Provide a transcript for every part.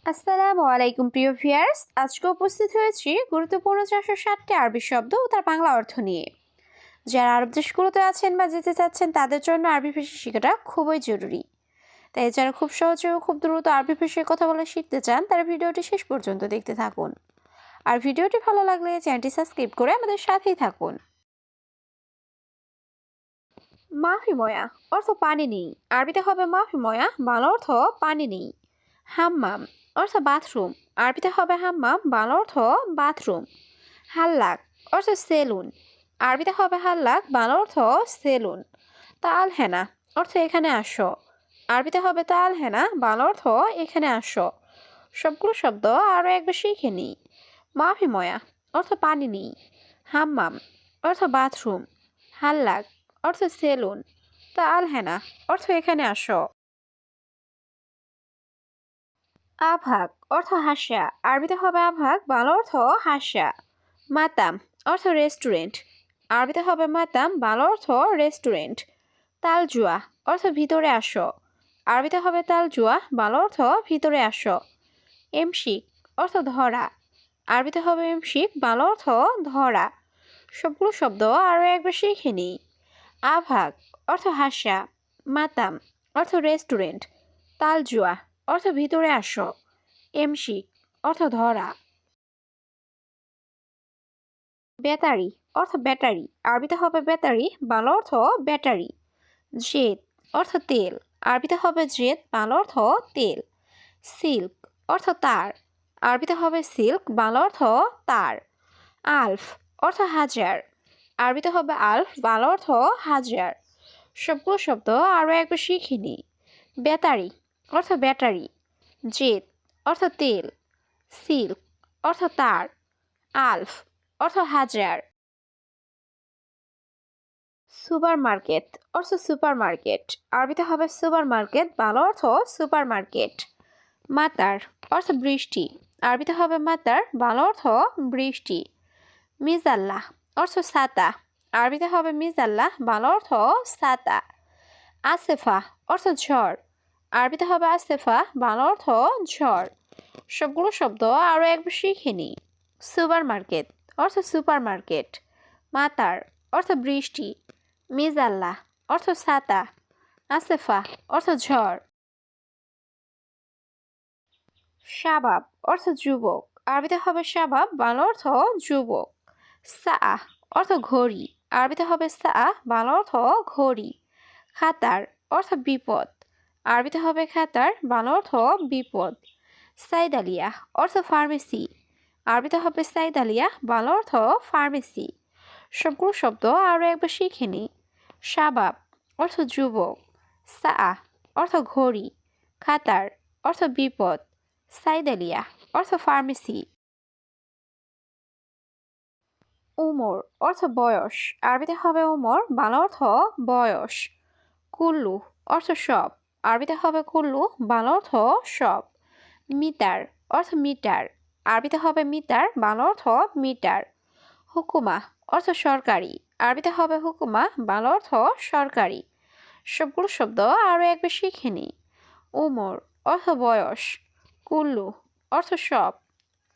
আসসালামু আলাইকুম প্রিয় ভিউয়ার্স, আজকে উপস্থিত হয়েছি গুরুত্বপূর্ণ 460টি আরবি শব্দ ও তার বাংলা অর্থ নিয়ে। যারা আরব দেশগুলোতে আছেন বা যেতে চাচ্ছেন তাদের জন্য আরবি ভাষা শেখাটা খুবই জরুরি। তাই যারা খুব সহজে ও খুব দ্রুত আরবি ভাষায় কথা বলা শিখতে চান তারা ভিডিওটি শেষ পর্যন্ত দেখতে থাকুন। আর ভিডিওটি ভালো লাগলে চ্যানেলটি সাবস্ক্রাইব করে আমাদের সাথেই থাকুন। মাফি ময়া অর্থ পানি নেই, আরবিতে হবে মাফি ময়া, বাংলা অর্থ পানি নেই। হাম্মাম অর্থ বাথরুম, আরবিতে হবে হাম্মাম, বাংলা অর্থ বাথরুম। হাল্লাক অর্থ সেলুন, আরবিতে হবে হাল্লাক, বাংলা অর্থ সেলুন। তাল হেনা অর্থ এখানে আসো, আরবিতে হবে তাল হেনা, বাংলা অর্থ এখানে আসো। সবগুলো শব্দ আরও একবার শিখে নিই। মাফি ময়া অর্থ পানি নেই, হাম্মাম অর্থ বাথরুম, হাল্লাক অর্থ সেলুন, তাল হেনা অর্থ এখানে আসো। আভাক অর্থ হাসা, আরবিতে হবে আভাক, বাংলা অর্থ হাসা। মাতাম অর্থ রেস্টুরেন্ট, আরবিতে হবে মাতাম, বাংলা অর্থ রেস্টুরেন্ট। তালজুয়া অর্থ ভিতরে আসো, আরবিতে হবে তালজুয়া, বাংলা অর্থ ভিতরে আসো। এমশিক অর্থ ধরা, আরবিতে হবে এমশিক, বাংলা অর্থ ধরা। সবগুলো শব্দ আরও একবার শিখে নিই। আভাক অর্থ হাসা, মাতাম অর্থ রেস্টুরেন্ট, তালজুয়া অর্থ ভিতরে আসো, এমশিক অর্থ ধরা। ব্যাটারি অর্থ ব্যাটারি, আরবিতে হবে ব্যাটারি, বাংলা অর্থ ব্যাটারি। জেদ অর্থ তেল, আরবিতে হবে জেদ, বাংলা অর্থ তেল। সিল্ক অর্থ তার, আরবিতে হবে সিল্ক, বাংলা অর্থ তার। আলফ অর্থ হাজার, আরবিতে হবে আলফ, বাংলা অর্থ হাজার। সবগুলো শব্দ আরও একবার শিখে নিই। ব্যাটারি অর্থ ব্যাটারি, জেদ অর্থ তেল, সিল্ক অর্থ তার, আলফ অর্থ হাজার। সুপার মার্কেট অর্থ সুপার মার্কেট, আরবিতে হবে সুপার মার্কেট, বাংলা অর্থ সুপার মার্কেট। মাতার অর্থ বৃষ্টি, আরবিতে হবে মাতার, বাংলা অর্থ বৃষ্টি। মিজাল্লাহ অর্থ ছাতা, আরবিতে হবে মিজাল্লাহ, বাংলা অর্থ ছাতা। আসেফা অর্থ ঝড়, আরবিতে হবে আসেফা, বাংলা অর্থ ঝড়। সবগুলো শব্দ আরও একবার শিখে নিই। সুপার মার্কেট অর্থ সুপার মার্কেট, মাতার অর্থ বৃষ্টি, মিজাল্লাহ অর্থ ছাতা, আসেফা অর্থ ঝড়। শাবাব অর্থ যুবক, আরবিতে হবে শাবাব, বাংলা অর্থ যুবক। সাআ অর্থ ঘড়ি, আরবিতে হবে সাআ, বাংলা অর্থ ঘড়ি। খাতার অর্থ বিপদ, আরবিতে হবে খাতার, বাংলা অর্থ বিপদ। সাইদালিয়া অর্থ ফার্মেসি, আরবিতে হবে সাইদালিয়া, বাংলা অর্থ ফার্মেসি। সবগুলো শব্দ আরও একবার শিখে নিই। শাবাব অর্থ যুবক, সাআ অর্থ ঘড়ি, খাতার অর্থ বিপদ, সাইদালিয়া অর্থ ফার্মেসি। উমর অর্থ বয়স, আরবিতে হবে উমর, বাংলা অর্থ বয়স। কুল্লু অর্থ সব, আরবিতে হবে কুল্লু, বাংলা অর্থ সব। মিটার অর্থ মিটার, আরবিতে হবে মিটার, বাংলা অর্থ মিটার। হুকুমা অর্থ সরকারি, আরবিতে হবে হুকুমা, বাংলা অর্থ সরকারি। সবগুলো শব্দ আরও একবার শিখে নিই। উমর অর্থ বয়স, কুল্লু অর্থ সব,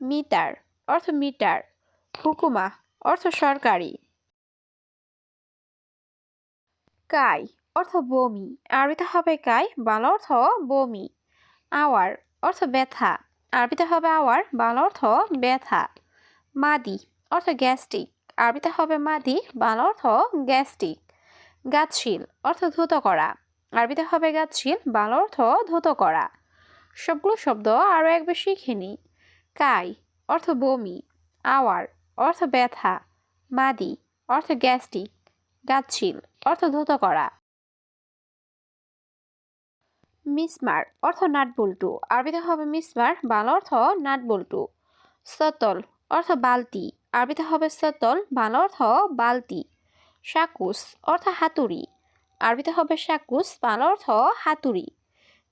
মিটার অর্থ মিটার, হুকুমা অর্থ সরকারি। কাই অর্থ বমি, আরবিতে হবে কাই, বাংলা অর্থ বমি। আওয়ার অর্থ ব্যথা, আরবিতে হবে আওয়ার, বাংলা অর্থ ব্যথা। মাদি অর্থ গ্যাস্ট্রিক, আরবিতে হবে মাদি, বাংলা অর্থ গ্যাস্ট্রিক। গাছশীল অর্থ ধুত করা, আরবিতে হবে গাছশীল, বাংলা অর্থ ধুত করা। সবগুলো শব্দ আরও একবার শিখে নিই। কাই অর্থ বমি, আওয়ার অর্থ ব্যথা, মাদি অর্থ গ্যাস্ট্রিক, গাছশীল অর্থ ধুত করা। মিসমার অর্থ নাটবল্টু, আরবিতে হবে মিসমার, বাংলা অর্থ নাটবল্টু। সতল অর্থ বালতি, আরবিতে হবে সতল, বাংলা অর্থ বালতি। শাকুস অর্থ হাতুড়ি, আরবিতে হবে শাকুস, বাংলা অর্থ হাতুড়ি।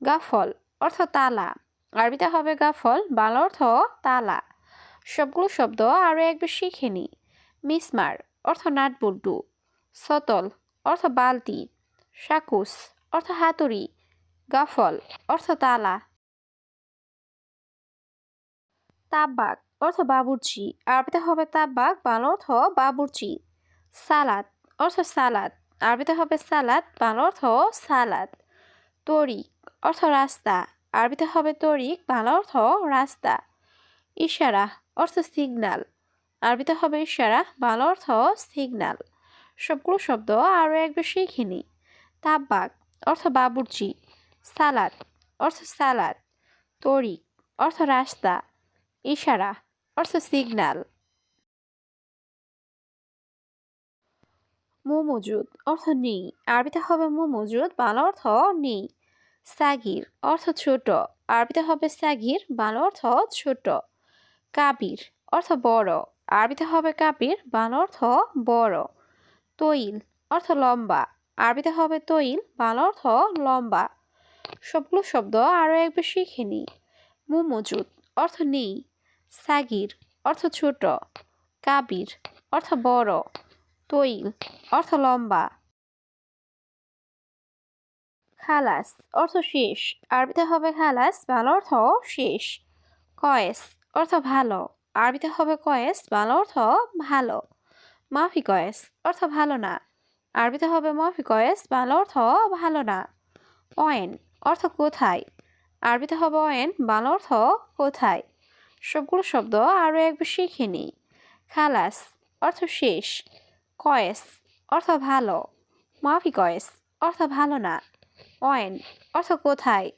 গাফল অর্থ তালা, আরবিতে হবে গাফল, বাংলা অর্থ তালা। সবগুলো শব্দ আরও একবার শিখে নিই। মিসমার অর্থ নাটবল্টু, সতল অর্থ বালতি, শাকুস অর্থ হাতুড়ি, গাফল অর্থ তালা। তাব্বাক অর্থ বাবুর্চি, আরবিতে হবে তাব্বাক, বাংলা অর্থ বাবুর্চি। সালাদ অর্থ সালাদ, আরবিতে হবে সালাদ, বাংলা অর্থ সালাদ। তরিক অর্থ রাস্তা, আরবিতে হবে তরিক, বাংলা অর্থ রাস্তা। ইশারা অর্থ সিগন্যাল, আরবিতে হবে ইশারা, বাংলা অর্থ সিগন্যাল। সবগুলো শব্দ আরও একবার শিখে নিই। তাব্বাক অর্থ বাবুর্চি, সালাদ অর্থ সালাদ, তরিক অর্থ রাস্তা, ইশারা অর্থ সিগন্যাল। মুমুজুদ অর্থ নেই, আরবিতে হবে মুমুজুদ, বাংলা অর্থ নেই। সাগির অর্থ ছোট, আরবিতে হবে সাগির, বাংলা অর্থ ছোট। কাবির অর্থ বড়, আরবিতে হবে কাবির, বাংলা অর্থ বড়। তৈল অর্থ লম্বা, আরবিতে হবে তৈল, বাংলা অর্থ লম্বা। সবগুলো শব্দ আরও একবার শিখে নিই। মুমুজুদ অর্থ নেই, সাগির অর্থ ছোট, কাবির অর্থ বড়, তৈল অর্থ লম্বা। খালাস অর্থ শেষ, আরবিতে হবে খালাস, বাংলা অর্থ শেষ। কয়েস অর্থ ভালো, আরবিতে হবে কয়েস, বাংলা অর্থ ভালো। মাফি কয়েস অর্থ ভালো না, আরবিতে হবে মাফি কয়েস, বাংলা অর্থ ভালো না। অয়েন অর্থ কোথায়, আরবিতে হবে অয়েন, বাংলা অর্থ কোথায়। সবগুলো শব্দ আরও একবার শিখে নিই। খালাস অর্থ শেষ, কয়েস অর্থ ভালো, মাফি কয়েস অর্থ ভালো না, অয়েন অর্থ কোথায়।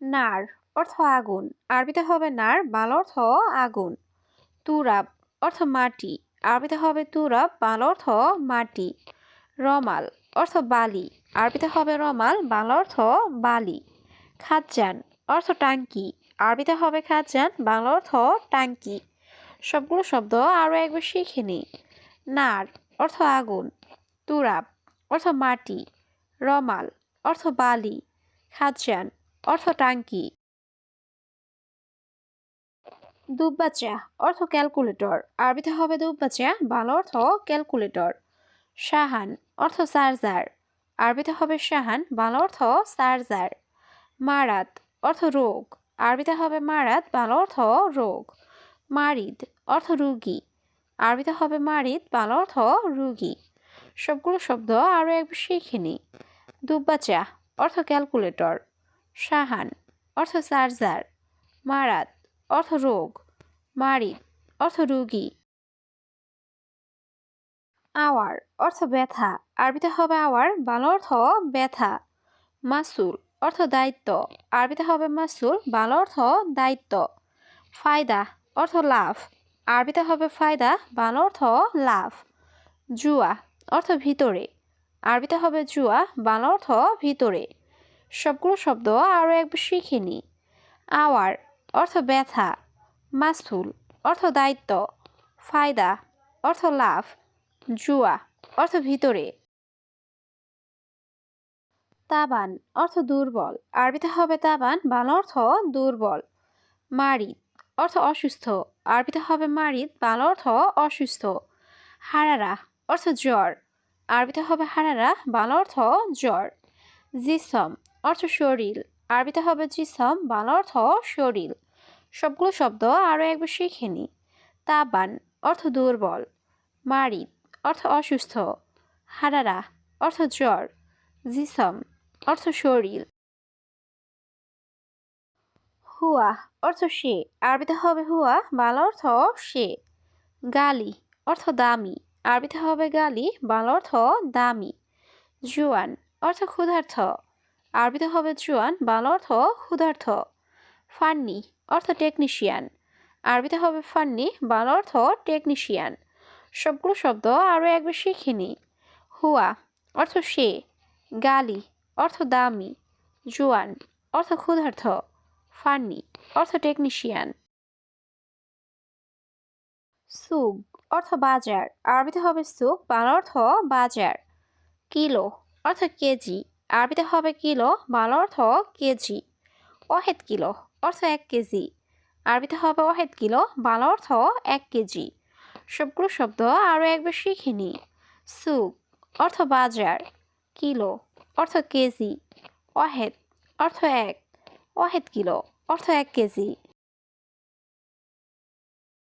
নার অর্থ আগুন, আরবিতে হবে নার, বাংলা অর্থ আগুন। তুরাব অর্থ মাটি, আরবিতে হবে তুরাব, বাংলা অর্থ মাটি। রমাল অর্থ বালি, আরবিতে হবে রমাল, বাংলা অর্থ বালি। খাজ্জান অর্থ টাঙ্কি, আরবিতে হবে খাজ্জান, বাংলা অর্থ টাঙ্কি। সবগুলো শব্দ আরও একবার শিখে নিই। নার অর্থ আগুন, তুরাব অর্থ মাটি, রমাল অর্থ বালি, খাজ্জান অর্থ টাঙ্কি। দুব্বাচা অর্থ ক্যালকুলেটর, আরবিতে হবে দুব্বাচা, বাংলা অর্থ ক্যালকুলেটর। শাহান অর্থ চার্জার, আরবিতে হবে শাহান, বাংলা অর্থ চার্জার। মারাত অর্থ রোগ, আরবিতে হবে মারাত, বাংলা অর্থ রোগ। মারিদ অর্থ রুগী, আরবিতে হবে মারিদ, বাংলা অর্থ রুগী। সবগুলো শব্দ আরও একবার শিখে নিই। দুব্বাচা অর্থ ক্যালকুলেটর, শাহান অর্থ চার্জার, মারাত অর্থ রোগ, মারিদ অর্থ রুগী। আওয়ার অর্থ ব্যথা, আরবিতে হবে আওয়ার, বাংলা অর্থ ব্যথা। মাসুল অর্থ দায়িত্ব, আরবিতে হবে মাসুল, বাংলা অর্থ দায়িত্ব। ফায়দা অর্থ লাভ, আরবিতে হবে ফায়দা, বাংলা অর্থ লাভ। জুয়া অর্থ ভিতরে, আরবিতে হবে জুয়া, বাংলা অর্থ ভিতরে। সবগুলো শব্দ আরও একবার শিখে নিই। আওয়ার অর্থ ব্যথা, মাসুল অর্থ দায়িত্ব, ফায়দা অর্থ লাভ, জুয়া অর্থ ভিতরে। তাবান অর্থ দুর্বল, আরবিতে হবে তাবান, বাংলা অর্থ দুর্বল। মারিদ অর্থ অসুস্থ, আরবিতে হবে মারিদ, বাংলা অর্থ অসুস্থ। হারারা অর্থ জ্বর, আরবিতে হবে হারারা, বাংলা অর্থ জ্বর। জিসম অর্থ শরীর, আরবিতে হবে জিসম, বাংলা অর্থ শরীর। সবগুলো শব্দ আরও একবার শিখে নিই। তাবান অর্থ দুর্বল, মারিদ অর্থ অসুস্থ, হারারা অর্থ জ্বর, জিসম অর্থ শরীর। হুয়া অর্থ সে, আরবিতে হবে হুয়া, বাংলা অর্থ সে। গালি অর্থ দামি, আরবিতে হবে গালি, বাংলা অর্থ দামি। জুয়ান অর্থ ক্ষুধার্ত, আরবিতে হবে জুয়ান, বাংলা অর্থ ক্ষুধার্ত। ফান্নি অর্থ টেকনিশিয়ান, আরবিতে হবে ফান্নি, বাংলা অর্থ টেকনিশিয়ান। সবগুলো শব্দ আরও একবার শিখে নিই। হুয়া অর্থ সে, গালি অর্থ দামি, জুয়ান অর্থ ক্ষুধার্ত, ফান্নি অর্থ টেকনিশিয়ান। সুক অর্থ বাজার, আরবিতে হবে সুক, বাংলা অর্থ বাজার। কিলো অর্থ কেজি, আরবিতে হবে কিলো, বাংলা অর্থ কেজি। ওয়াহেদ কিলো অর্থ 1 কেজি, আরবিতে হবে ওয়াহেদ কিলো, বাংলা অর্থ 1 কেজি। সবগুলো শব্দ আরও একবার শিখে নিই। সুক অর্থ বাজার, কিলো অর্থ কেজি, ওয়াহেদ অর্থ 1, ওয়াহেদ কিলো অর্থ 1 কেজি।